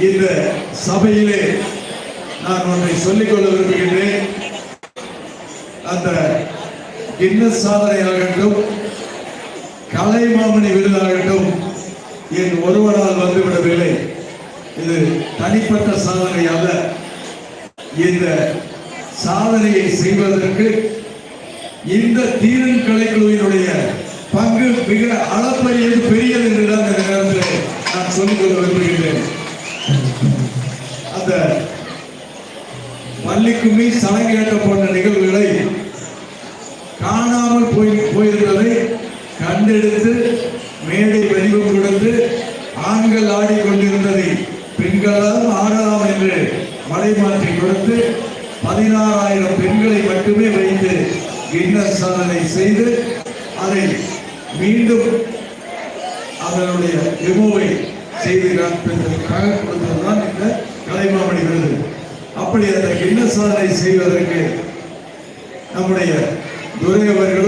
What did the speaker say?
இந்த சபையிலே நான் ஒன்றை சொல்லிக்கொள்ள விரும்புகின்றேன். அந்த கின்னஸ் சாதனையாகட்டும், கலைமாமணி விருதாகட்டும் என் ஒருவரால் வந்துவிடவில்லை. இது தனிப்பட்ட சாதனை அல்ல. இந்த சாதனையை செய்வதற்கு இந்த தீரன் கலைக்குழுவினுடைய பங்கு மிக அளப்பரியது, பெரியது என்றுதான் இந்த நேரத்தில் நான் சொல்லிக் கொள்ள விரும்புகின்றேன். அந்த பள்ளிக்குமி சலங்கேட்ட போன்ற நிகழ்வுகளை காணாமல் போயிருந்ததை கண்டெடுத்து மேடை வடிவம் கொடுத்து ஆண்கள் ஆடிக்கொண்டிருந்ததை பெண்களால் ஆடலாம் என்று மலைமாற்றி கொடுத்து 16,000 பெண்களை மட்டுமே வைத்து கின்னஸ் சாதனை செய்து அதை மீண்டும் அதனுடைய டெமோவை செய்து காண்பிப்பதற்காக கொடுத்ததுதான் இந்த கலைமாமணி விருது. அப்படி அந்த கின்னஸ் சாதனை செய்வதற்கு நம்முடைய துரை அவர்களும்